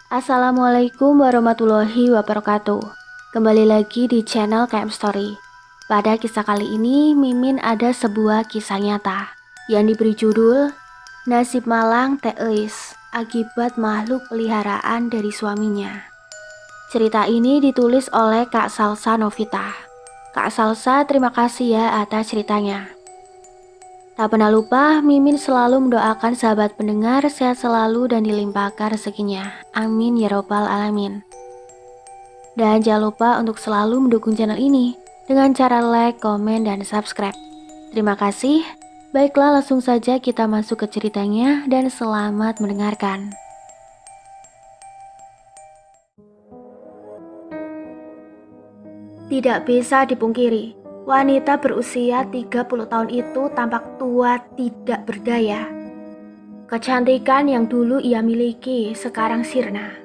Assalamualaikum warahmatullahi wabarakatuh. Kembali lagi di channel KM Story. Pada kisah kali ini, Mimin ada sebuah kisah nyata yang diberi judul Nasib Malang Teh Eis akibat makhluk peliharaan dari suaminya. Cerita ini ditulis oleh Kak Salsa Novita. Kak Salsa, terima kasih ya atas ceritanya. Tak pernah lupa, Mimin selalu mendoakan sahabat pendengar sehat selalu dan dilimpahkan rezekinya. Amin ya robbal alamin. Dan jangan lupa untuk selalu mendukung channel ini dengan cara like, komen, dan subscribe. Terima kasih. Baiklah, langsung saja kita masuk ke ceritanya dan selamat mendengarkan. Tidak bisa dipungkiri, wanita berusia 30 tahun itu tampak tua tidak berdaya. Kecantikan yang dulu ia miliki sekarang sirna.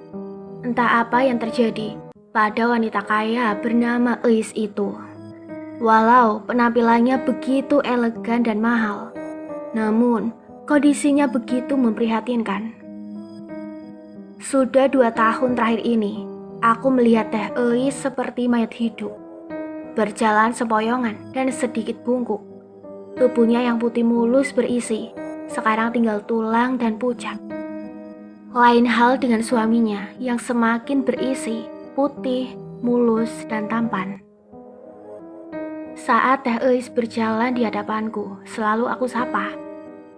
Entah apa yang terjadi pada wanita kaya bernama Eis itu. Walau penampilannya begitu elegan dan mahal, namun kondisinya begitu memprihatinkan. Sudah 2 tahun terakhir ini, aku melihat Teh Eis seperti mayat hidup, berjalan sempoyongan dan sedikit bungkuk. Tubuhnya yang putih mulus berisi, sekarang tinggal tulang dan pucat. Lain hal dengan suaminya yang semakin berisi, putih, mulus, dan tampan. Saat Teh Eis berjalan di hadapanku, selalu aku sapa,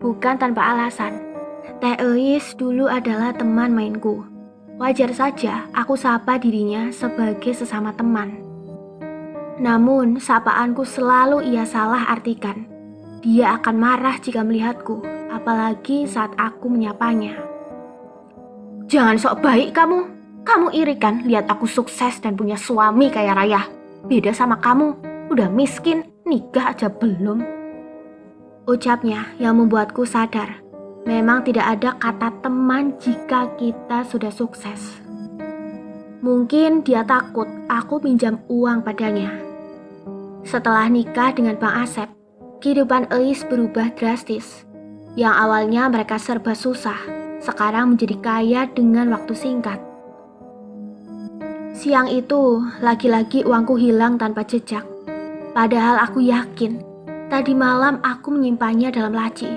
bukan tanpa alasan. Teh Eis dulu adalah teman mainku. Wajar saja aku sapa dirinya sebagai sesama teman. Namun, sapaanku selalu ia salah artikan. Dia akan marah jika melihatku, apalagi saat aku menyapanya. Jangan sok baik kamu. Kamu iri kan lihat aku sukses dan punya suami kaya raya. Beda sama kamu, udah miskin, nikah aja belum. Ucapnya yang membuatku sadar, memang tidak ada kata teman jika kita sudah sukses. Mungkin dia takut aku pinjam uang padanya. Setelah nikah dengan Bang Asep, kehidupan Eis berubah drastis. Yang awalnya mereka serba susah, sekarang menjadi kaya dengan waktu singkat. Siang itu, lagi-lagi uangku hilang tanpa jejak. Padahal aku yakin, tadi malam aku menyimpannya dalam laci.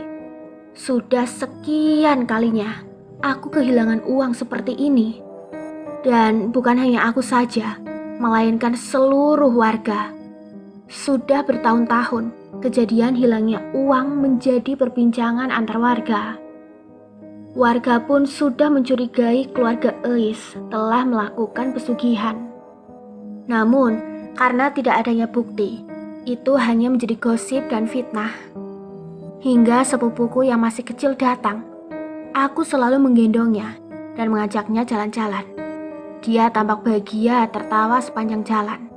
Sudah sekian kalinya, aku kehilangan uang seperti ini. Dan bukan hanya aku saja, melainkan seluruh warga. Sudah bertahun-tahun, kejadian hilangnya uang menjadi perbincangan antar warga. Warga pun sudah mencurigai keluarga Eis telah melakukan pesugihan. Namun, karena tidak adanya bukti, itu hanya menjadi gosip dan fitnah. Hingga sepupuku yang masih kecil datang, aku selalu menggendongnya dan mengajaknya jalan-jalan. Dia tampak bahagia tertawa sepanjang jalan.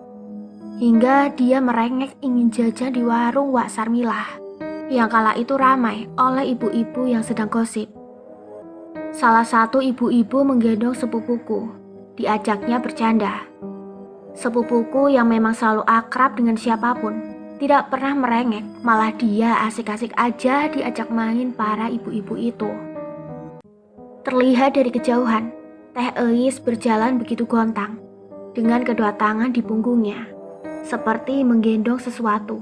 Hingga dia merengek ingin jajan di warung Wak Sarmilah yang kala itu ramai oleh ibu-ibu yang sedang gosip. Salah satu ibu-ibu menggendong sepupuku, diajaknya bercanda. Sepupuku yang memang selalu akrab dengan siapapun, tidak pernah merengek, malah dia asik-asik aja diajak main para ibu-ibu itu. Terlihat dari kejauhan, Teh Eis berjalan begitu gontang, dengan kedua tangan di punggungnya, seperti menggendong sesuatu.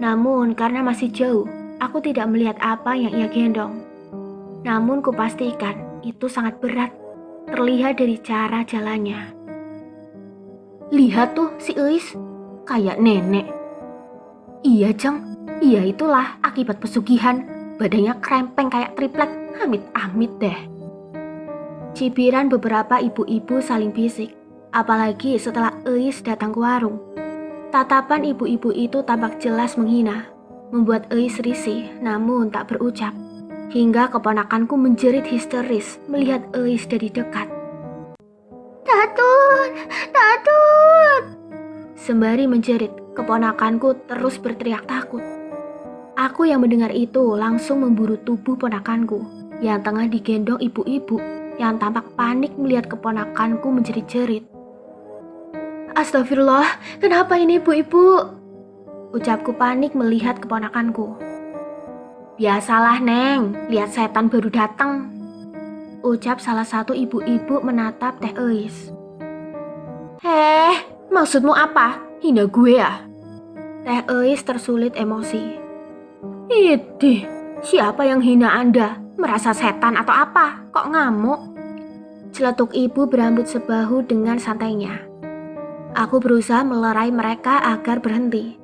Namun karena masih jauh, aku tidak melihat apa yang ia gendong. Namun kupastikan itu sangat berat, terlihat dari cara jalannya. Lihat tuh si Eis, kayak nenek. Iya Jeng, iya itulah akibat pesugihan, badannya krempeng kayak triplek, amit-amit deh. Cibiran beberapa ibu-ibu saling bisik, apalagi setelah Eis datang ke warung. Tatapan ibu-ibu itu tampak jelas menghina, membuat Eis risih namun tak berucap. Hingga keponakanku menjerit histeris melihat Eis dari dekat. Tatun, Tatun! Sembari menjerit, keponakanku terus berteriak takut. Aku yang mendengar itu langsung memburu tubuh ponakanku yang tengah digendong ibu-ibu yang tampak panik melihat keponakanku menjerit-jerit. Astagfirullah, kenapa ini ibu-ibu? Ucapku panik melihat keponakanku. Biasalah Neng, lihat setan baru datang. ucap salah satu ibu-ibu menatap Teh Eis. Maksudmu apa? Hina gue ya? Teh Eis tersulit emosi. Idih, siapa yang hina Anda? Merasa setan atau apa? Kok ngamuk? Celetuk ibu berambut sebahu dengan santainya. Aku berusaha melerai mereka agar berhenti.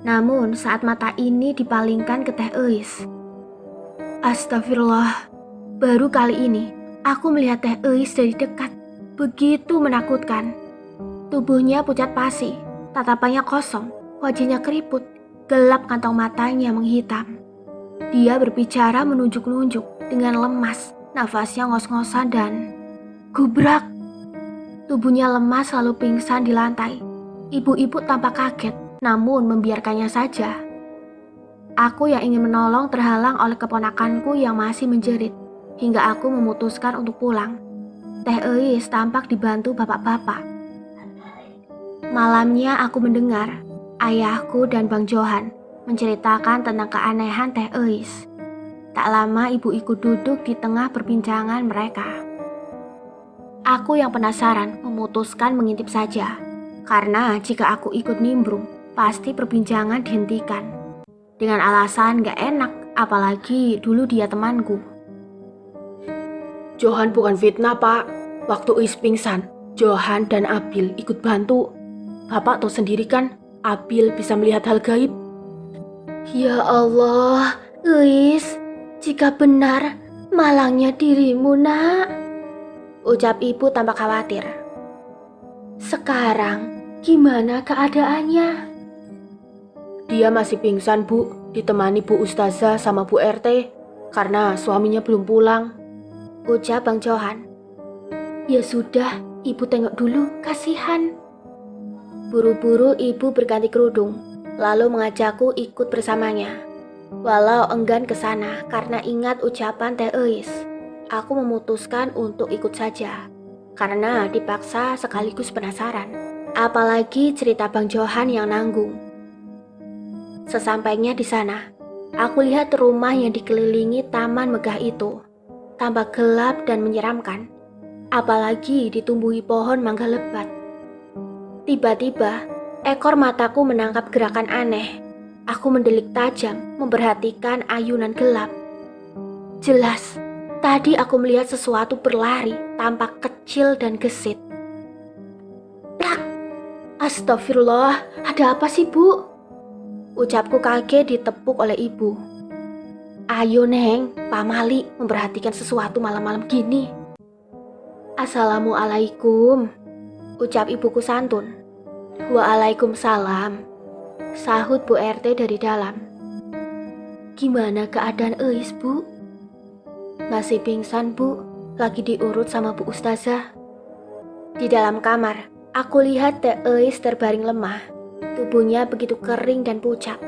Namun saat mata ini dipalingkan ke Teh Eis. Astagfirullah, baru kali ini aku melihat Teh Eis dari dekat. Begitu menakutkan. Tubuhnya pucat pasi, tatapannya kosong, wajahnya keriput, gelap kantong matanya menghitam. Dia berbicara menunjuk-nunjuk dengan lemas, nafasnya ngos-ngosan dan gubrak. Tubuhnya lemas lalu pingsan di lantai. Ibu-ibu tampak kaget, namun membiarkannya saja. Aku yang ingin menolong terhalang oleh keponakanku yang masih menjerit, hingga aku memutuskan untuk pulang. Teh Eis tampak dibantu bapak-bapak. Malamnya aku mendengar ayahku dan Bang Johan menceritakan tentang keanehan Teh Eis. Tak lama ibu ikut duduk di tengah perbincangan mereka. Aku yang penasaran memutuskan mengintip saja, karena jika aku ikut nimbrung, pasti perbincangan dihentikan. Dengan alasan gak enak, apalagi dulu dia temanku. Johan bukan fitnah, Pak. Waktu Eis pingsan, Johan dan Abil ikut bantu. Bapak tahu sendiri kan, Abil bisa melihat hal gaib. Ya Allah, Eis, jika benar malangnya dirimu, nak, ucap ibu tampak khawatir. Sekarang gimana keadaannya? Dia masih pingsan, Bu, ditemani Bu Ustazah sama Bu RT karena suaminya belum pulang, ucap Bang Johan. Ya sudah, ibu tengok dulu, kasihan. Buru-buru ibu berganti kerudung, lalu mengajakku ikut bersamanya. Walau enggan ke sana karena ingat ucapan Teh Eis, aku memutuskan untuk ikut saja, karena dipaksa sekaligus penasaran. Apalagi cerita Bang Johan yang nanggung. Sesampainya di sana, aku lihat rumah yang dikelilingi taman megah itu, tampak gelap dan menyeramkan. Apalagi ditumbuhi pohon mangga lebat. Tiba-tiba, ekor mataku menangkap gerakan aneh. Aku mendelik tajam, memperhatikan ayunan gelap. Jelas, tadi aku melihat sesuatu berlari, tampak kecil dan gesit. Plak! Astagfirullah, ada apa sih, Bu? Ucapku kaget ditepuk oleh ibu. Ayo, Neng, Pak Mali memperhatikan sesuatu malam-malam gini. Assalamualaikum, ucap ibuku santun. Waalaikumsalam, sahut Bu RT dari dalam. Gimana keadaan Eis, Bu? Masih pingsan, Bu, lagi diurut sama Bu Ustazah. Di dalam kamar, aku lihat Teh Eis terbaring lemah. Tubuhnya begitu kering dan pucat.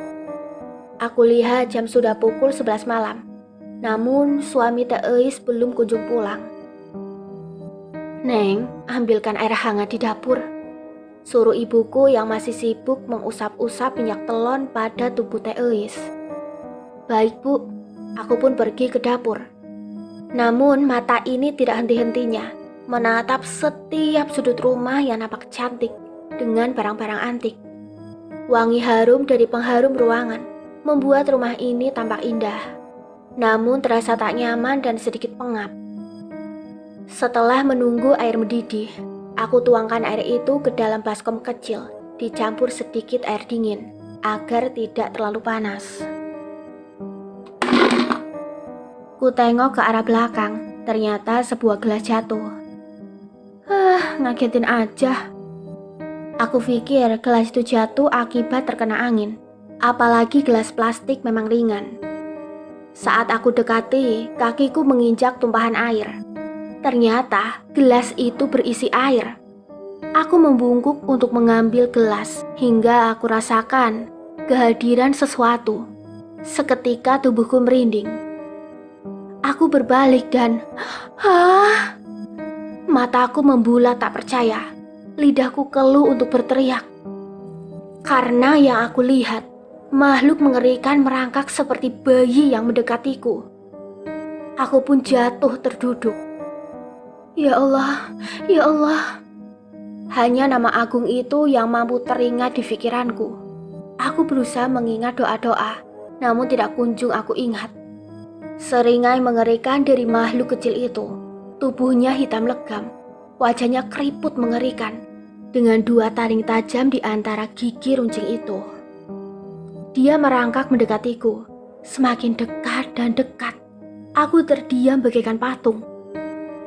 Aku lihat jam sudah pukul 11 malam. Namun suami Teh Eis belum kunjung pulang. Neng, ambilkan air hangat di dapur, suruh ibuku yang masih sibuk mengusap-usap minyak telon pada tubuh Teh Eis. Baik, Bu, aku pun pergi ke dapur. Namun mata ini tidak henti-hentinya menatap setiap sudut rumah yang nampak cantik dengan barang-barang antik. Wangi harum dari pengharum ruangan membuat rumah ini tampak indah, namun terasa tak nyaman dan sedikit pengap. Setelah menunggu air mendidih, aku tuangkan air itu ke dalam baskom kecil, dicampur sedikit air dingin, agar tidak terlalu panas. Ku tengok ke arah belakang, ternyata sebuah gelas jatuh. Ngagetin aja. Aku pikir gelas itu jatuh akibat terkena angin, apalagi gelas plastik memang ringan. Saat aku dekati, kakiku menginjak tumpahan air. Ternyata gelas itu berisi air. Aku membungkuk untuk mengambil gelas hingga aku rasakan kehadiran sesuatu. Seketika tubuhku merinding. Aku berbalik dan mataku membulat tak percaya. Lidahku keluh untuk berteriak. Karena yang aku lihat, makhluk mengerikan merangkak seperti bayi yang mendekatiku. Aku pun jatuh terduduk. Ya Allah, ya Allah. Hanya nama agung itu yang mampu teringat di pikiranku. Aku berusaha mengingat doa-doa, namun tidak kunjung aku ingat. Seringai mengerikan dari makhluk kecil itu. Tubuhnya hitam legam, wajahnya keriput mengerikan, dengan 2 taring tajam di antara gigi runcing itu. Dia merangkak mendekatiku, semakin dekat dan dekat. Aku terdiam bagaikan patung.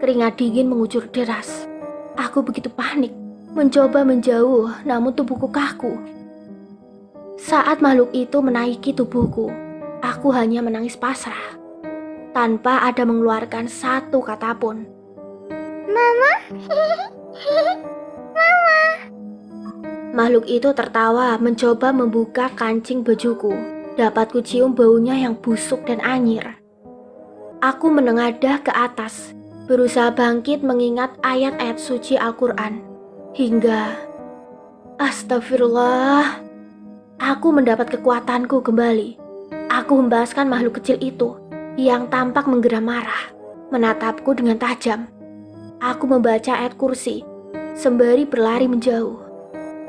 Keringat dingin mengucur deras. Aku begitu panik, mencoba menjauh, namun tubuhku kaku. Saat makhluk itu menaiki tubuhku, aku hanya menangis pasrah, tanpa ada mengeluarkan satu kata pun. Mama, Mama. Makhluk itu tertawa mencoba membuka kancing bajuku. Dapat kucium baunya yang busuk dan anyir. Aku menengadah ke atas, berusaha bangkit mengingat ayat-ayat suci Al-Quran. Hingga, astagfirullah, aku mendapat kekuatanku kembali. Aku hembaskan makhluk kecil itu yang tampak menggeram marah, menatapku dengan tajam. Aku membaca ayat kursi, sembari berlari menjauh.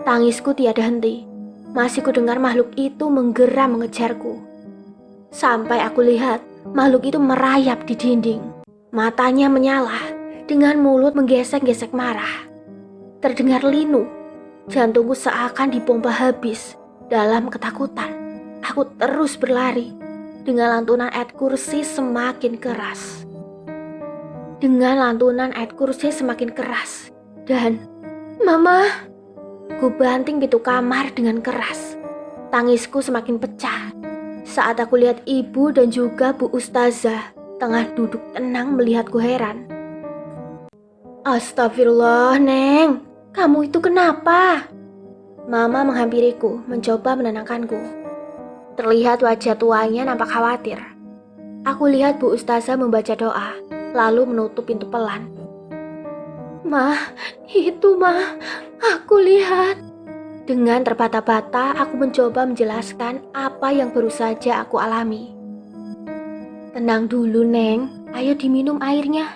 Tangisku tiada henti. Masih kudengar makhluk itu menggeram mengejarku. Sampai aku lihat makhluk itu merayap di dinding. Matanya menyala, dengan mulut menggesek-gesek marah. Terdengar linu. Jantungku seakan dipompa habis. Dalam ketakutan, aku terus berlari. Dengan lantunan ayat kursi semakin keras. Dan, Mama! Ku banting pintu kamar dengan keras. Tangisku semakin pecah saat aku lihat ibu dan juga Bu Ustazah tengah duduk tenang melihatku heran. Astagfirullah, Neng. Kamu itu kenapa? Mama menghampiriku, mencoba menenangkanku. Terlihat wajah tuanya nampak khawatir. Aku lihat Bu Ustazah membaca doa, lalu menutup pintu pelan. Mah, itu mah, aku lihat. Dengan terbata-bata, aku mencoba menjelaskan apa yang baru saja aku alami. Tenang dulu, Neng. Ayo diminum airnya.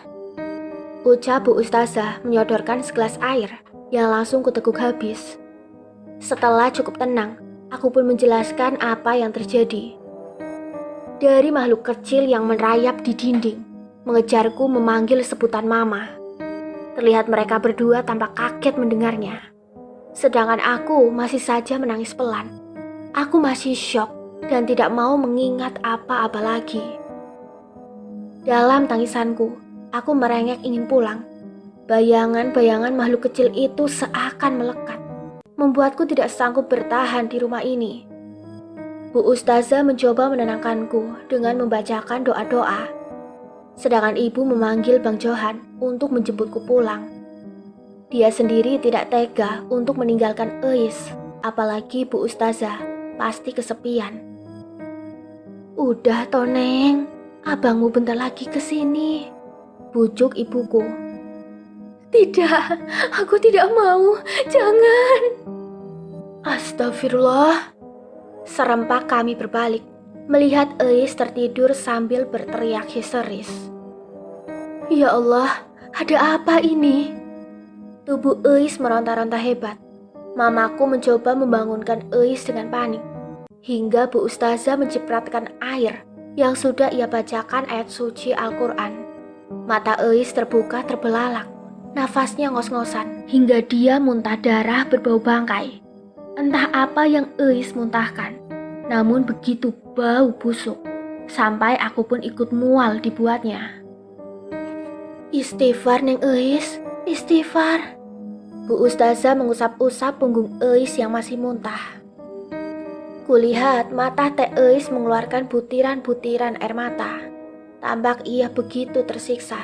Ucap Bu Ustazah menyodorkan segelas air yang langsung kuteguk habis. Setelah cukup tenang, aku pun menjelaskan apa yang terjadi. Dari makhluk kecil yang merayap di dinding, mengejarku memanggil sebutan Mama. Terlihat mereka berdua tampak kaget mendengarnya. Sedangkan aku masih saja menangis pelan. Aku masih syok dan tidak mau mengingat apa-apa lagi. Dalam tangisanku, aku merengek ingin pulang. Bayangan-bayangan makhluk kecil itu seakan melekat, membuatku tidak sanggup bertahan di rumah ini. Bu Ustazah mencoba menenangkanku dengan membacakan doa-doa. Sedangkan ibu memanggil Bang Johan untuk menjemputku pulang. Dia sendiri tidak tega untuk meninggalkan Eis, apalagi Bu Ustazah pasti kesepian. Udah Toneng, abangmu bentar lagi kesini, bujuk ibuku. Tidak, aku tidak mau, jangan. Astagfirullah. Serempak kami berbalik, melihat Eis tertidur sambil berteriak histeris. Ya Allah, ada apa ini? Tubuh Eis meronta-ronta hebat. Mamaku mencoba membangunkan Eis dengan panik. Hingga Bu Ustazah mencipratkan air yang sudah ia bacakan ayat suci Al-Quran. Mata Eis terbuka terbelalak. Nafasnya ngos-ngosan hingga dia muntah darah berbau bangkai. Entah apa yang Eis muntahkan, namun begitu bau busuk. Sampai aku pun ikut mual dibuatnya. Istighfar Neng Eis, istighfar. Bu Ustazah mengusap-usap punggung Eis yang masih muntah. Kulihat mata Teh Eis mengeluarkan butiran-butiran air mata. Tampak ia begitu tersiksa.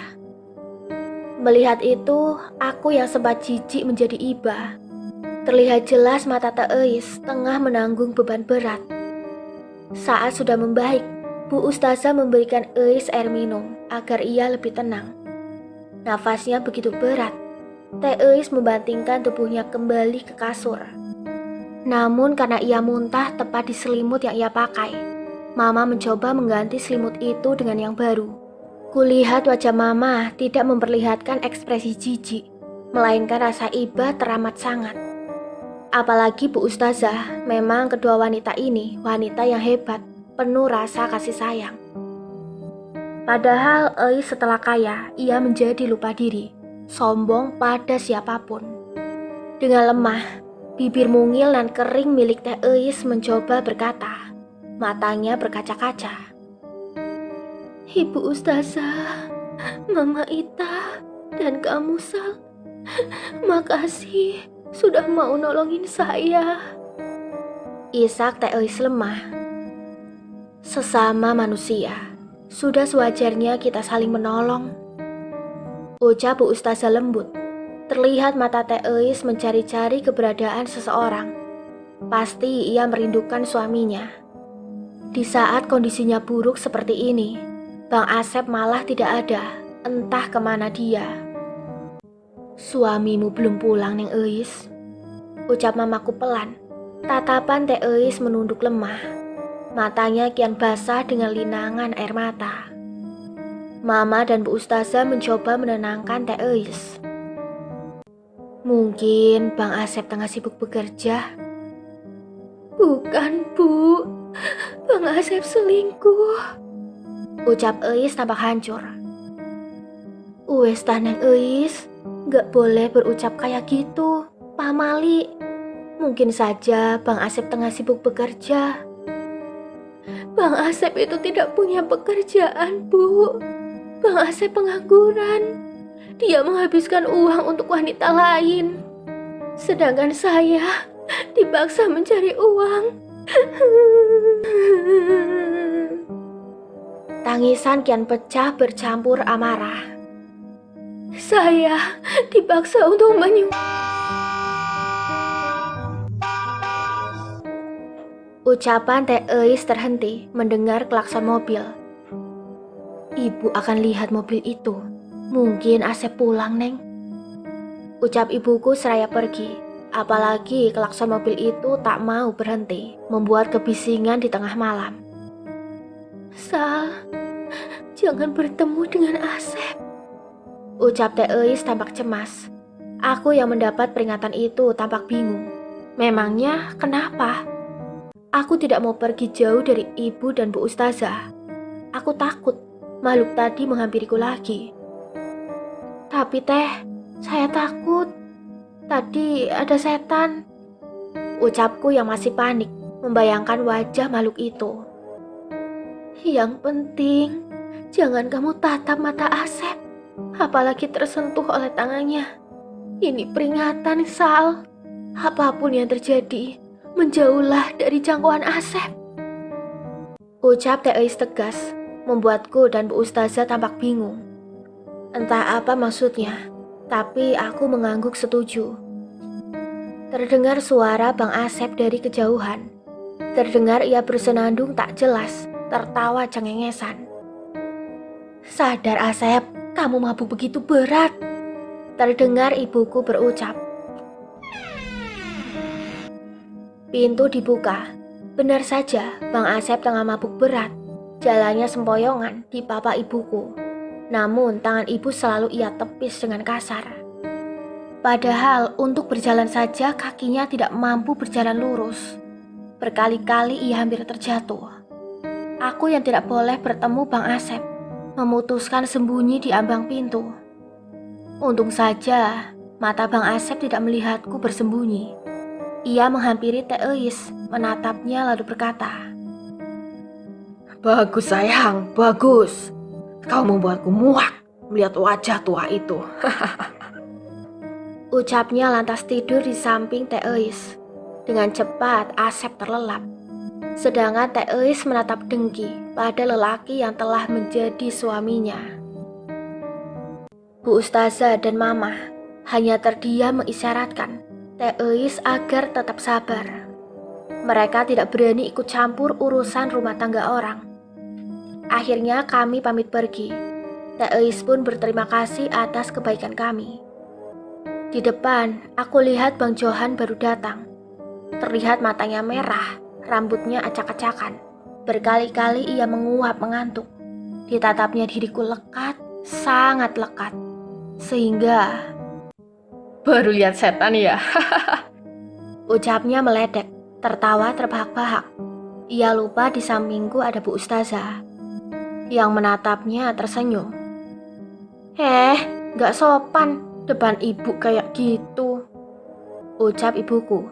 Melihat itu, aku yang sempat jijik menjadi iba. Terlihat jelas mata Teh Eis tengah menanggung beban berat. Saat sudah membaik, Bu Ustazah memberikan Eis air minum agar ia lebih tenang. Nafasnya begitu berat. Teh Eis membantingkan tubuhnya kembali ke kasur. Namun karena ia muntah tepat di selimut yang ia pakai, Mama mencoba mengganti selimut itu dengan yang baru. Kulihat wajah Mama tidak memperlihatkan ekspresi jijik, melainkan rasa iba teramat sangat. Apalagi Bu Ustazah, memang kedua wanita ini wanita yang hebat, penuh rasa kasih sayang. Padahal setelah kaya, ia menjadi lupa diri, sombong pada siapapun. Dengan lemah, bibir mungil dan kering milik Teh Eis mencoba berkata, matanya berkaca-kaca. Ibu Ustazah, Mama Ita, dan kamu Sal, makasih sudah mau nolongin saya. Isak Teh Eis lemah. Sesama manusia, sudah sewajarnya kita saling menolong. Ucap Bu Ustazah lembut. Terlihat mata Teh Eis mencari-cari keberadaan seseorang. Pasti ia merindukan suaminya. Di saat kondisinya buruk seperti ini, Bang Asep malah tidak ada, entah kemana dia. Suamimu belum pulang, Neng Eis, ucap mamaku pelan. Tatapan Teh Eis menunduk lemah. Matanya kian basah dengan linangan air mata. Mama dan Bu Ustazah mencoba menenangkan Teh Eis. Mungkin Bang Asep tengah sibuk bekerja. Bukan, Bu. Bang Asep selingkuh, ucap Eis tampak hancur. Wes Neng Eis, gak boleh berucap kayak gitu, pamali. Mungkin saja Bang Asep tengah sibuk bekerja. Bang Asep itu tidak punya pekerjaan, Bu. Bang Asep pengangguran. Dia menghabiskan uang untuk wanita lain. Sedangkan saya dipaksa mencari uang. Tangisan kian pecah bercampur amarah. Saya dipaksa untuk Ucapan Teh Eis terhenti mendengar klakson mobil. Ibu akan lihat mobil itu. Mungkin Asep pulang, Neng. Ucap ibuku seraya pergi. Apalagi klakson mobil itu tak mau berhenti, membuat kebisingan di tengah malam. Sal, jangan bertemu dengan Asep, ucap Teh Eis tampak cemas. Aku yang mendapat peringatan itu tampak bingung. Memangnya kenapa? Aku tidak mau pergi jauh dari ibu dan Bu Ustazah. Aku takut makhluk tadi menghampiriku lagi. Tapi Teh, saya takut. Tadi ada setan. Ucapku yang masih panik, membayangkan wajah makhluk itu. Yang penting, jangan kamu tatap mata Asep, apalagi tersentuh oleh tangannya. Ini peringatan, Sal. Apapun yang terjadi, menjauhlah dari jangkauan Asep. Ucap Teh Eis tegas, membuatku dan Bu Ustazah tampak bingung. Entah apa maksudnya, tapi aku mengangguk setuju. Terdengar suara Bang Asep dari kejauhan. Terdengar ia bersenandung tak jelas, tertawa cengengesan. Sadar Asep, kamu mabuk begitu berat. Terdengar ibuku berucap. Pintu dibuka. Benar saja, Bang Asep tengah mabuk berat. Jalannya sempoyongan di papa ibuku. Namun tangan ibu selalu ia tepis dengan kasar. Padahal untuk berjalan saja kakinya tidak mampu berjalan lurus. Berkali-kali ia hampir terjatuh. Aku yang tidak boleh bertemu Bang Asep, memutuskan sembunyi di ambang pintu. Untung saja mata Bang Asep tidak melihatku bersembunyi. Ia menghampiri Teh Eis, menatapnya lalu berkata, Bagus sayang, bagus. Kau membuatku muak melihat wajah tua itu. Ucapnya lantas tidur di samping Teh Eis. Dengan cepat Asep terlelap. Sedangkan Teh Eis menatap dengki pada lelaki yang telah menjadi suaminya. Bu Ustazah dan Mama hanya terdiam mengisyaratkan Teh Eis agar tetap sabar. Mereka tidak berani ikut campur urusan rumah tangga orang. Akhirnya kami pamit pergi. Teh Eis pun berterima kasih atas kebaikan kami. Di depan, aku lihat Bang Johan baru datang. Terlihat matanya merah, rambutnya acak-acakan. Berkali-kali ia menguap mengantuk. Ditatapnya diriku lekat, sangat lekat. Sehingga Baru lihat setan ya? ucapnya meledek, tertawa terbahak-bahak. Ia lupa di sampingku ada Bu Ustazah yang menatapnya tersenyum. Gak sopan depan ibu kayak gitu, ucap ibuku.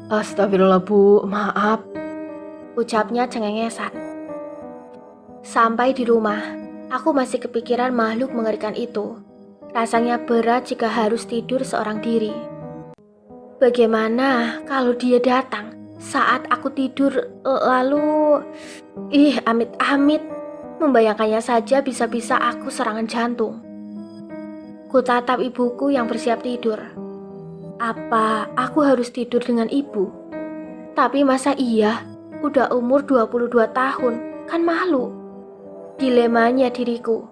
Astagfirullah Bu, maaf. Ucapnya cengengesan. Sampai di rumah, aku masih kepikiran makhluk mengerikan itu. Rasanya berat jika harus tidur seorang diri. Bagaimana kalau dia datang saat aku tidur lalu... amit-amit. Membayangkannya saja bisa-bisa aku serangan jantung. Kutatap ibuku yang bersiap tidur. Apa aku harus tidur dengan ibu? Tapi masa iya? Udah umur 22 tahun, kan malu. Dilemanya diriku.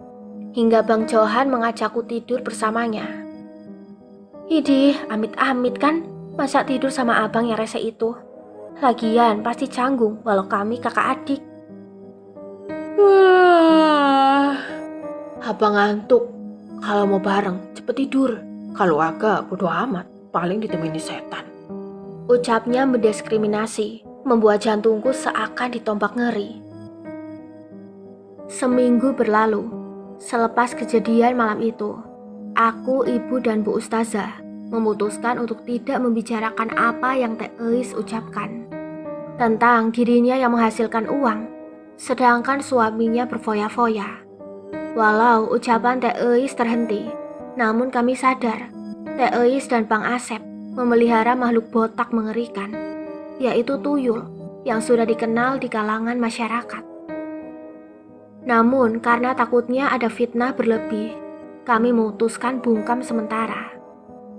Hingga Bang Johan mengajakku tidur bersamanya. Idih, amit-amit kan masa tidur sama abang yang rese itu. Lagian pasti canggung walau kami kakak adik. Abang ngantuk. Kalau mau bareng, cepet tidur. Kalau agak, bodo amat. Paling ditemani setan. Ucapnya mendiskriminasi, membuat jantungku seakan ditombak ngeri. Seminggu berlalu. Selepas kejadian malam itu, aku, ibu, dan Bu Ustazah memutuskan untuk tidak membicarakan apa yang Teh Eis ucapkan tentang dirinya yang menghasilkan uang, sedangkan suaminya berfoya-foya. Walau ucapan Teh Eis terhenti, namun kami sadar Teh Eis dan Bang Asep memelihara makhluk botak mengerikan, yaitu tuyul yang sudah dikenal di kalangan masyarakat. Namun karena takutnya ada fitnah berlebih, kami memutuskan bungkam sementara.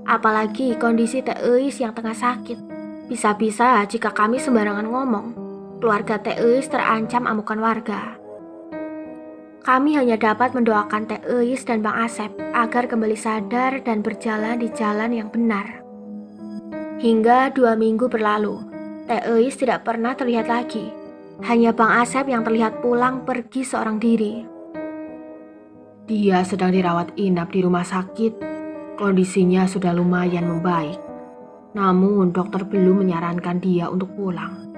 Apalagi kondisi Teh Eis yang tengah sakit. Bisa-bisa jika kami sembarangan ngomong, keluarga Teh Eis terancam amukan warga. Kami hanya dapat mendoakan Teh Eis dan Bang Asep agar kembali sadar dan berjalan di jalan yang benar. Hingga 2 minggu berlalu, Teh Eis tidak pernah terlihat lagi. Hanya Bang Asep yang terlihat pulang pergi seorang diri. Dia sedang dirawat inap di rumah sakit. Kondisinya sudah lumayan membaik. Namun dokter belum menyarankan dia untuk pulang.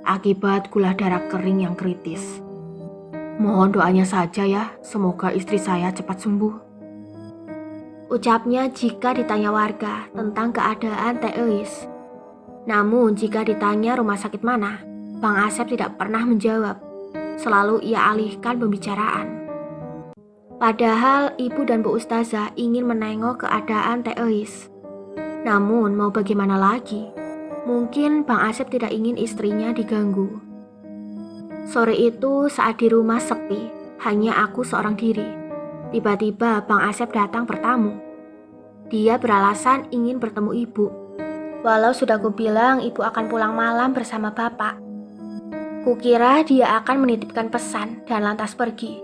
Akibat gula darah kering yang kritis. Mohon doanya saja ya, semoga istri saya cepat sembuh. Ucapnya jika ditanya warga tentang keadaan Teh Eis. Namun jika ditanya rumah sakit mana, Bang Asep tidak pernah menjawab. Selalu ia alihkan pembicaraan. Padahal ibu dan Bu Ustazah ingin menengok keadaan Teh Eis. Namun mau bagaimana lagi? Mungkin Bang Asep tidak ingin istrinya diganggu. Sore itu saat di rumah sepi, hanya aku seorang diri. Tiba-tiba Bang Asep datang bertamu. Dia beralasan ingin bertemu ibu. Walau sudah kubilang ibu akan pulang malam bersama bapak. Kukira dia akan menitipkan pesan dan lantas pergi.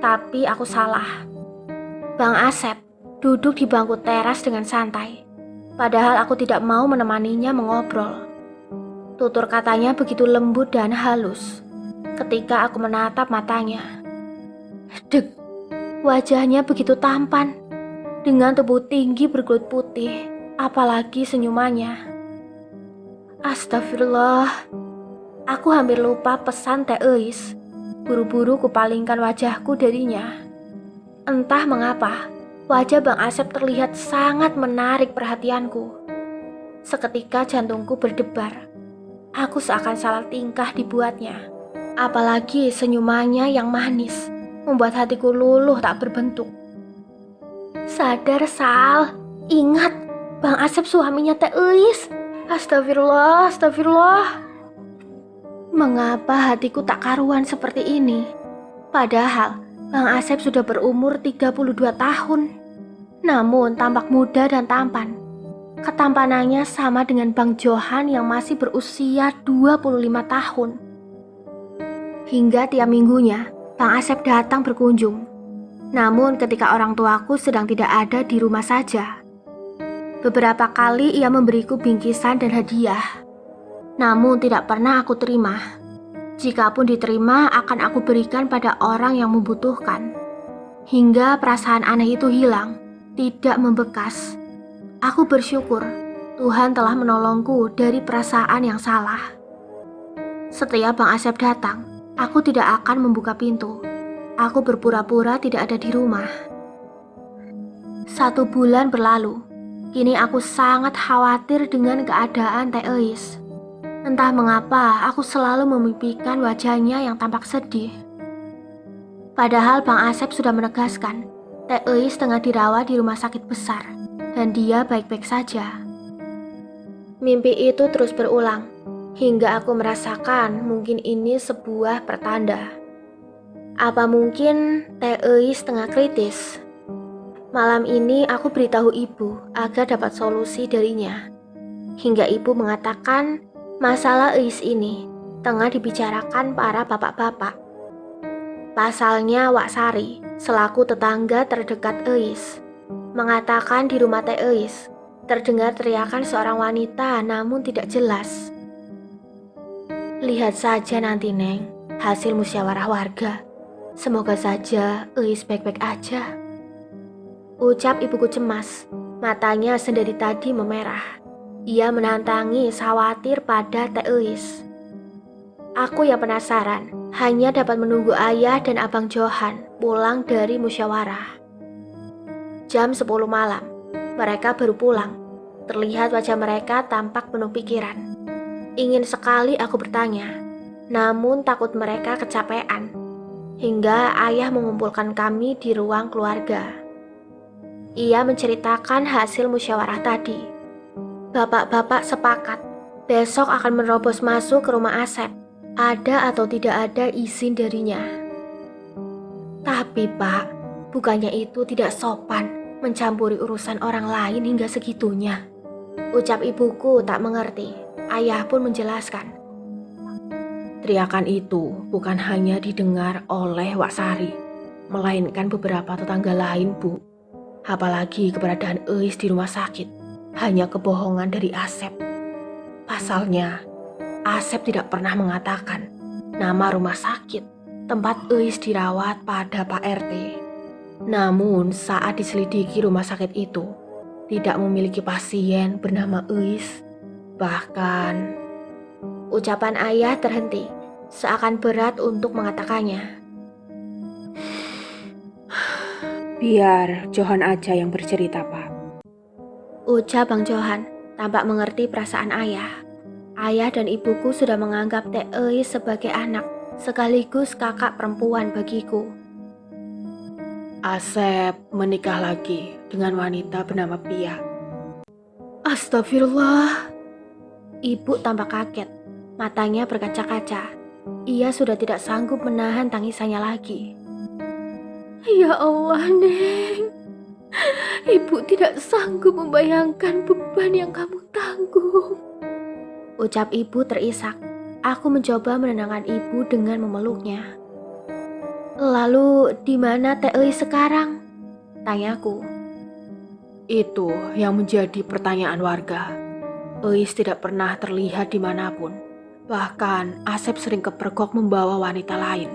Tapi aku salah. Bang Asep duduk di bangku teras dengan santai. Padahal aku tidak mau menemaninya mengobrol. Tutur katanya begitu lembut dan halus. Ketika aku menatap matanya, deg, wajahnya begitu tampan. Dengan tubuh tinggi berkulit putih, apalagi senyumannya. Astagfirullah. Aku hampir lupa pesan Teh Eis. Buru-buru kupalingkan wajahku darinya. Entah mengapa, wajah Bang Asep terlihat sangat menarik perhatianku. Seketika jantungku berdebar. Aku seakan salah tingkah dibuatnya. Apalagi senyumannya yang manis, membuat hatiku luluh tak berbentuk. Sadar Sal, ingat, Bang Asep suaminya Teh Eis. Astagfirullah, astagfirullah. Mengapa hatiku tak karuan seperti ini? Padahal Bang Asep sudah berumur 32 tahun. Namun tampak muda dan tampan. Ketampanannya sama dengan Bang Johan yang masih berusia 25 tahun. Hingga tiap minggunya Bang Asep datang berkunjung. Namun ketika orang tuaku sedang tidak ada di rumah saja. Beberapa kali ia memberiku bingkisan dan hadiah. Namun tidak pernah aku terima. Jikapun diterima, akan aku berikan pada orang yang membutuhkan. Hingga perasaan aneh itu hilang, tidak membekas. Aku bersyukur Tuhan telah menolongku dari perasaan yang salah. Setiap Bang Asep datang, aku tidak akan membuka pintu. Aku berpura-pura tidak ada di rumah. 1 bulan berlalu. Kini aku sangat khawatir dengan keadaan Teh Eis. Entah mengapa aku selalu memimpikan wajahnya yang tampak sedih. Padahal Bang Asep sudah menegaskan, Teh Eis tengah dirawat di rumah sakit besar dan dia baik-baik saja. Mimpi itu terus berulang, hingga aku merasakan mungkin ini sebuah pertanda. Apa mungkin Teh Eis tengah kritis? Malam ini aku beritahu ibu agar dapat solusi darinya. Hingga ibu mengatakan masalah Eis ini tengah dibicarakan para bapak-bapak. Pasalnya Wak Sari, selaku tetangga terdekat Eis, mengatakan di rumah Teh Eis terdengar teriakan seorang wanita namun tidak jelas. Lihat saja nanti Neng, hasil musyawarah warga. Semoga saja Eis baik-baik aja. Ucap ibuku cemas, matanya sendiri tadi memerah. Ia menantangi khawatir pada Teh Eis. Aku yang penasaran, hanya dapat menunggu ayah dan abang Johan pulang dari musyawarah. Jam 10 malam, mereka baru pulang. Terlihat wajah mereka tampak penuh pikiran. Ingin sekali aku bertanya, namun takut mereka kecapean. Hingga ayah mengumpulkan kami di ruang keluarga. Ia menceritakan hasil musyawarah tadi. Bapak-bapak sepakat, besok akan menerobos masuk ke rumah Asep. Ada atau tidak ada izin darinya. Tapi Pak, bukannya itu tidak sopan mencampuri urusan orang lain hingga segitunya. Ucap ibuku tak mengerti. Ayah pun menjelaskan. Teriakan itu bukan hanya didengar oleh Wak Sari, melainkan beberapa tetangga lain, Bu. Apalagi keberadaan Eis di rumah sakit hanya kebohongan dari Asep. Pasalnya, Asep tidak pernah mengatakan nama rumah sakit tempat Eis dirawat pada Pak RT. Namun saat diselidiki rumah sakit itu tidak memiliki pasien bernama Eis. Bahkan Ucapan ayah terhenti, seakan berat untuk mengatakannya. biar Johan aja yang bercerita, Pak. Ucap Bang Johan, tampak mengerti perasaan ayah. Ayah dan ibuku sudah menganggap Teh Eis sebagai anak, sekaligus kakak perempuan bagiku. Asep menikah lagi dengan wanita bernama Pia. Astagfirullah. Ibu tampak kaget, matanya berkaca-kaca. Ia sudah tidak sanggup menahan tangisannya lagi. Ya Allah, Neng. Ibu tidak sanggup membayangkan beban yang kamu tanggung. Ucap ibu terisak. Aku mencoba menenangkan ibu dengan memeluknya. Lalu di mana Teh Eis sekarang? Tanyaku. Itu yang menjadi pertanyaan warga. Eis tidak pernah terlihat dimanapun. Bahkan Asep sering kepergok membawa wanita lain.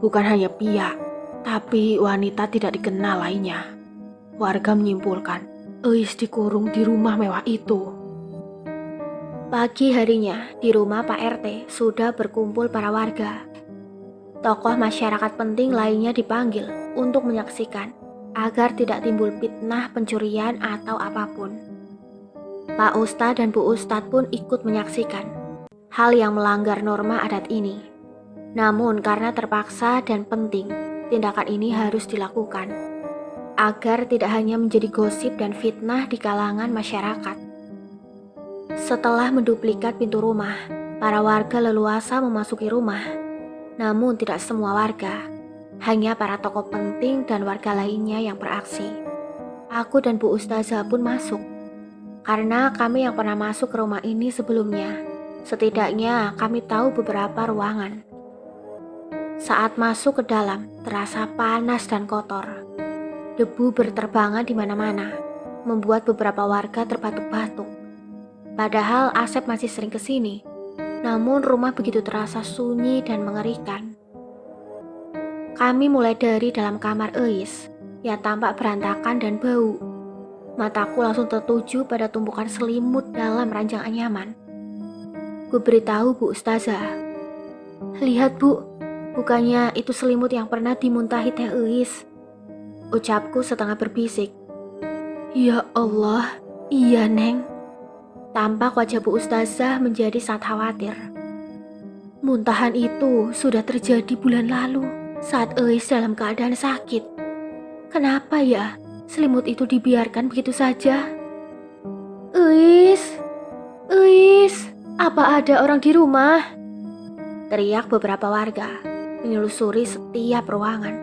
Bukan hanya Pia, tapi wanita tidak dikenal lainnya. Warga menyimpulkan Eis dikurung di rumah mewah itu. Pagi harinya di rumah Pak RT sudah berkumpul para warga. Tokoh masyarakat penting lainnya dipanggil untuk menyaksikan agar tidak timbul fitnah pencurian atau apapun. Pak Ustadz dan Bu Ustadz pun ikut menyaksikan hal yang melanggar norma adat ini. Namun karena terpaksa dan penting, tindakan ini harus dilakukan agar tidak hanya menjadi gosip dan fitnah di kalangan masyarakat. Setelah menduplikat pintu rumah, para warga leluasa memasuki rumah. Namun tidak semua warga, hanya para tokoh penting dan warga lainnya yang beraksi. Aku dan Bu Ustazah pun masuk. Karena kami yang pernah masuk ke rumah ini sebelumnya, setidaknya kami tahu beberapa ruangan. Saat masuk ke dalam, terasa panas dan kotor. Debu berterbangan di mana-mana, membuat beberapa warga terbatuk-batuk. Padahal Asep masih sering kesini. Namun rumah begitu terasa sunyi dan mengerikan. Kami mulai dari dalam kamar Eis yang tampak berantakan dan bau. Mataku langsung tertuju pada tumpukan selimut dalam ranjang anyaman. Ku beritahu Bu Ustazah, "Lihat Bu, bukannya itu selimut yang pernah dimuntahi Teh Eis?" Ucapku setengah berbisik. "Ya Allah, iya Neng." Tampak wajah Bu Ustazah menjadi sangat khawatir. "Muntahan itu sudah terjadi bulan lalu saat Eis dalam keadaan sakit. Kenapa ya selimut itu dibiarkan begitu saja?" "Eis, Eis, apa ada orang di rumah?" teriak beberapa warga, menelusuri setiap ruangan.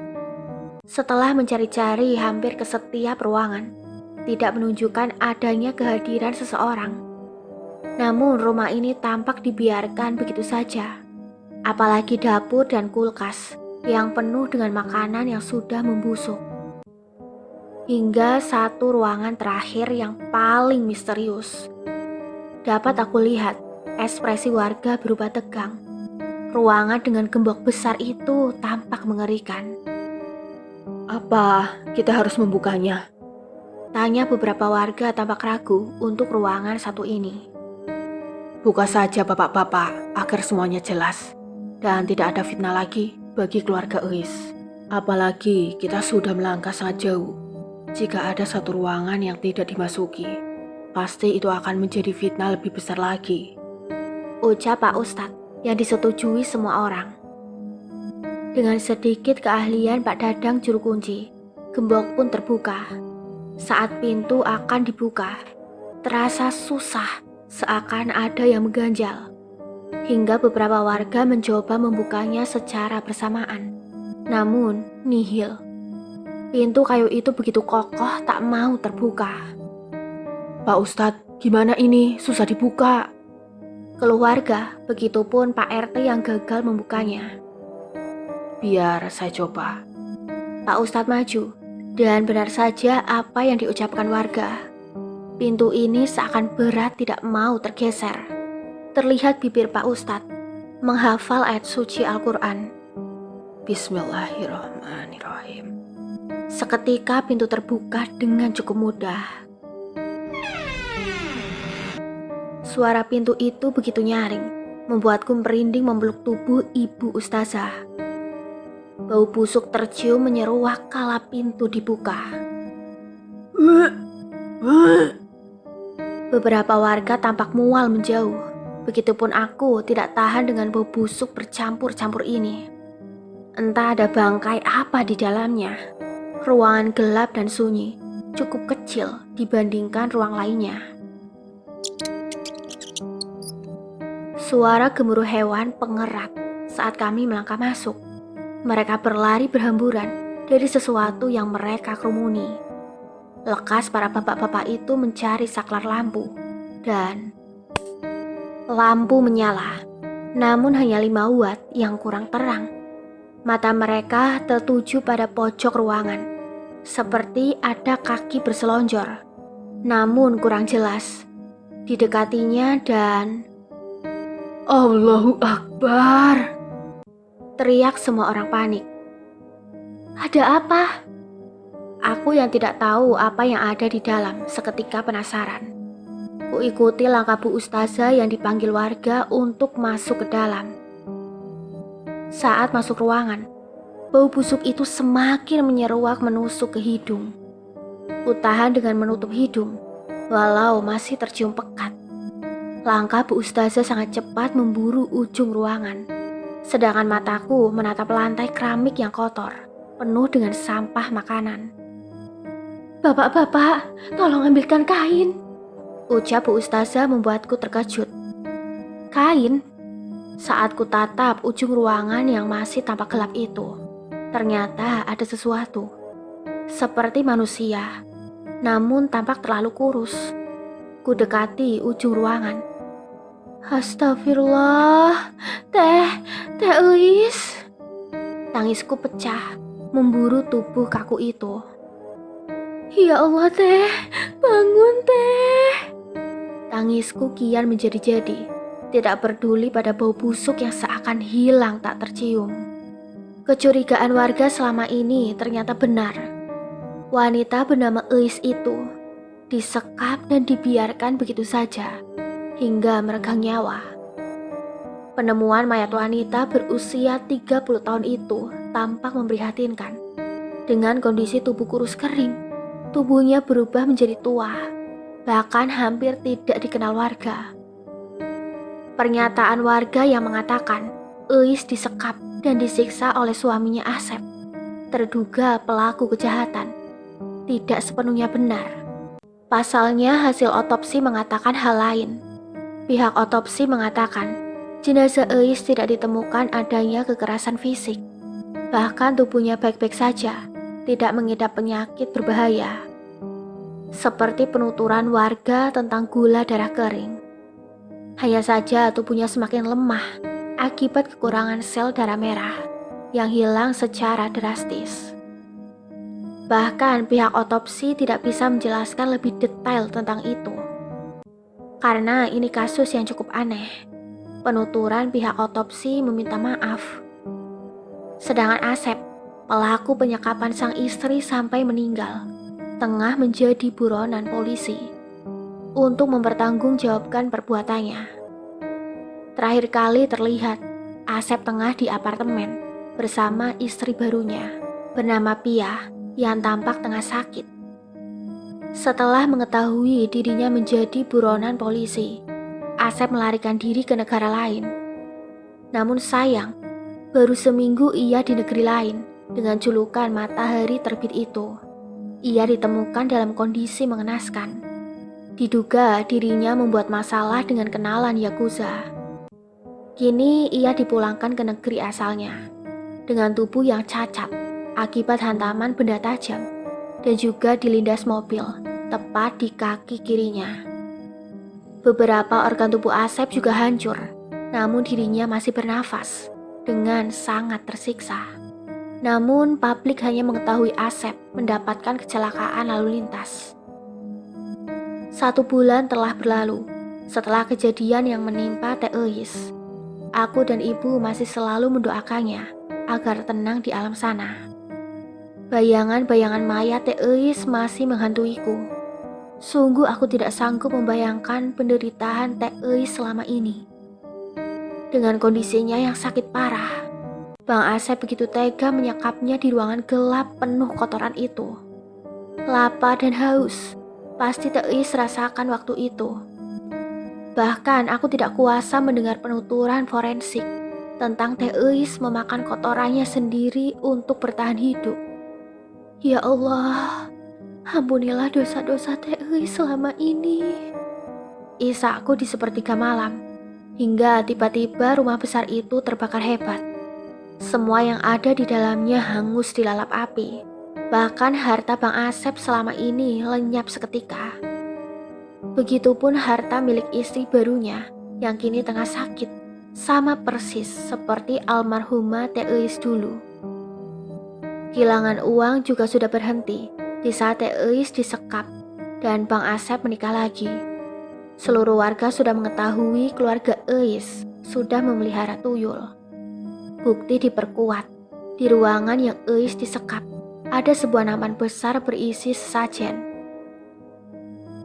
Setelah mencari-cari hampir ke setiap ruangan, tidak menunjukkan adanya kehadiran seseorang. Namun rumah ini tampak dibiarkan begitu saja. Apalagi dapur dan kulkas yang penuh dengan makanan yang sudah membusuk. Hingga satu ruangan terakhir yang paling misterius. Dapat aku lihat ekspresi warga berubah tegang. Ruangan dengan gembok besar itu tampak mengerikan. Apa kita harus membukanya? Tanya beberapa warga tampak ragu untuk ruangan satu ini. Buka saja bapak-bapak agar semuanya jelas dan tidak ada fitnah lagi bagi keluarga Eis. Apalagi kita sudah melangkah sangat jauh. Jika ada satu ruangan yang tidak dimasuki, pasti itu akan menjadi fitnah lebih besar lagi. Ucap Pak Ustadz yang disetujui semua orang. Dengan sedikit keahlian Pak Dadang juru kunci, gembok pun terbuka. Saat pintu akan dibuka, terasa susah, seakan ada yang mengganjal. Hingga beberapa warga mencoba membukanya secara bersamaan. Namun, nihil. Pintu kayu itu begitu kokoh tak mau terbuka. Pak Ustadz, gimana ini? Susah dibuka. Keluarga, begitupun Pak RT yang gagal membukanya. Biar saya coba. Pak Ustadz maju, dan benar saja apa yang diucapkan warga. Pintu ini seakan berat tidak mau tergeser. Terlihat bibir Pak Ustadz menghafal ayat suci Al-Quran. Bismillahirrahmanirrahim. Seketika pintu terbuka dengan cukup mudah. Suara pintu itu begitu nyaring, membuatku merinding memeluk tubuh Ibu Ustazah. Bau busuk tercium menyeruak kala pintu dibuka. Beberapa warga tampak mual menjauh. Begitupun aku tidak tahan dengan bau busuk bercampur-campur ini. Entah ada bangkai apa di dalamnya. Ruangan gelap dan sunyi, cukup kecil dibandingkan ruang lainnya. Suara gemuruh hewan pengerat saat kami melangkah masuk. Mereka berlari berhamburan dari sesuatu yang mereka kerumuni. Lekas para bapak-bapak itu mencari saklar lampu, dan lampu menyala, namun hanya 5 watt yang kurang terang. Mata mereka tertuju pada pojok ruangan, seperti ada kaki berselonjor, namun kurang jelas. Didekatinya dan Allahu Akbar. teriak semua orang panik. Ada apa? Aku yang tidak tahu apa yang ada di dalam seketika penasaran. Kuikuti langkah Bu Ustazah yang dipanggil warga untuk masuk ke dalam. Saat masuk ruangan, bau busuk itu semakin menyeruak menusuk ke hidung. Kutahan dengan menutup hidung, walau masih tercium pekat. Langkah Bu Ustazah sangat cepat memburu ujung ruangan, sedangkan mataku menatap lantai keramik yang kotor, penuh dengan sampah makanan. "Bapak-bapak, tolong ambilkan kain," ucap Bu Ustazah membuatku terkejut. Kain? Saat ku tatap ujung ruangan yang masih tampak gelap itu, ternyata ada sesuatu. Seperti manusia, namun tampak terlalu kurus. Ku dekati ujung ruangan. Astagfirullah, Teh Eis. Tangisku pecah, memburu tubuh kaku itu. "Ya Allah Teh, bangun Teh." Tangisku kian menjadi-jadi. tidak peduli pada bau busuk yang seakan hilang tak tercium. Kecurigaan warga selama ini ternyata benar. Wanita bernama Eis itu disekap dan dibiarkan begitu saja hingga meregang nyawa. Penemuan mayat wanita berusia 30 tahun itu tampak memprihatinkan. Dengan kondisi tubuh kurus kering, tubuhnya berubah menjadi tua, bahkan hampir tidak dikenal warga. Pernyataan warga yang mengatakan Eis disekap dan disiksa oleh suaminya Asep, terduga pelaku kejahatan, tidak sepenuhnya benar. Pasalnya hasil otopsi mengatakan hal lain. Pihak otopsi mengatakan jenazah Eis tidak ditemukan adanya kekerasan fisik. Bahkan tubuhnya baik-baik saja, tidak mengidap penyakit berbahaya. Seperti penuturan warga tentang gula darah kering. Hanya saja tubuhnya semakin lemah akibat kekurangan sel darah merah yang hilang secara drastis. Bahkan pihak otopsi tidak bisa menjelaskan lebih detail tentang itu. Karena ini kasus yang cukup aneh. Penuturan pihak otopsi meminta maaf. Sedangkan Asep, pelaku penyekapan sang istri sampai meninggal, tengah menjadi buronan polisi untuk mempertanggungjawabkan perbuatannya. Terakhir kali terlihat Asep tengah di apartemen bersama istri barunya bernama Pia yang tampak tengah sakit. Setelah mengetahui dirinya menjadi buronan polisi, Asep melarikan diri ke negara lain. Namun sayang, baru seminggu ia di negeri lain dengan julukan Matahari Terbit itu. Ia ditemukan dalam kondisi mengenaskan. Diduga dirinya membuat masalah dengan kenalan Yakuza. Kini ia dipulangkan ke negeri asalnya dengan tubuh yang cacat akibat hantaman benda tajam dan juga dilindas mobil tepat di kaki kirinya. Beberapa organ tubuh Asep juga hancur, namun dirinya masih bernafas dengan sangat tersiksa. Namun publik hanya mengetahui Asep mendapatkan kecelakaan lalu lintas. 1 bulan telah berlalu setelah kejadian yang menimpa Teh Eis. Aku dan ibu masih selalu mendoakannya agar tenang di alam sana. Bayangan-bayangan mayat Teh Eis masih menghantuiku. Sungguh aku tidak sanggup membayangkan penderitaan Teh Eis selama ini. Dengan kondisinya yang sakit parah, Bang Asep begitu tega menyekapnya di ruangan gelap penuh kotoran itu. Lapar dan haus, pasti Teh Eis rasakan waktu itu. Bahkan aku tidak kuasa mendengar penuturan forensik tentang Teh Eis memakan kotorannya sendiri untuk bertahan hidup. Ya Allah, ampunilah dosa-dosa Teh Eis selama ini. Isakku di sepertiga malam, hingga tiba-tiba rumah besar itu terbakar hebat. Semua yang ada di dalamnya hangus dilalap api. Bahkan harta Bang Asep selama ini lenyap seketika. Begitupun harta milik istri barunya yang kini tengah sakit, sama persis seperti almarhumah Teh Eis dulu. Kilangan uang juga sudah berhenti di saat Teh Eis disekap dan Bang Asep menikah lagi. Seluruh warga sudah mengetahui keluarga Eis sudah memelihara tuyul. Bukti diperkuat, di ruangan yang Eis disekap ada sebuah nampan besar berisi sesajen.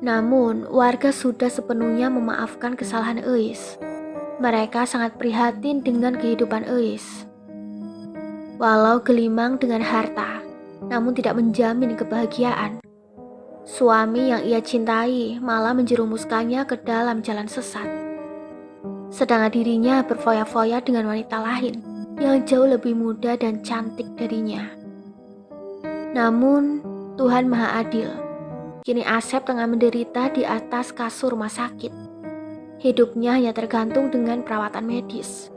Namun warga sudah sepenuhnya memaafkan kesalahan Eis. Mereka sangat prihatin dengan kehidupan Eis. Walau gelimang dengan harta, namun tidak menjamin kebahagiaan. Suami yang ia cintai malah menjerumuskannya ke dalam jalan sesat. Sedangkan dirinya berfoya-foya dengan wanita lain yang jauh lebih muda dan cantik darinya. Namun, Tuhan Maha Adil. Kini Asep tengah menderita di atas kasur rumah sakit. Hidupnya hanya tergantung dengan perawatan medis.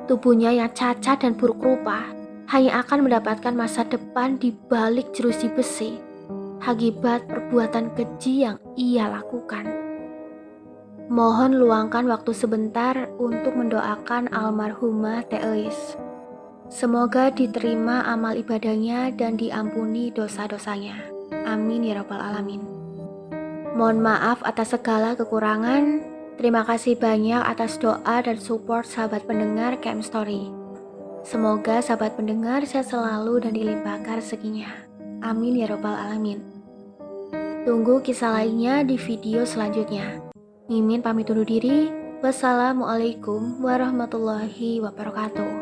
Tubuhnya yang cacat dan buruk rupa hanya akan mendapatkan masa depan di balik jeruji besi akibat perbuatan keji yang ia lakukan. Mohon luangkan waktu sebentar untuk mendoakan almarhumah Teh Eis. Semoga diterima amal ibadahnya dan diampuni dosa-dosanya. Amin ya rabbal alamin. Mohon maaf atas segala kekurangan. Terima kasih banyak atas doa dan support sahabat pendengar KM Story. Semoga sahabat pendengar sehat selalu dan dilimpahkan rezekinya. Amin ya robbal alamin. Tunggu kisah lainnya di video selanjutnya. Mimin pamit undur diri. Wassalamualaikum warahmatullahi wabarakatuh.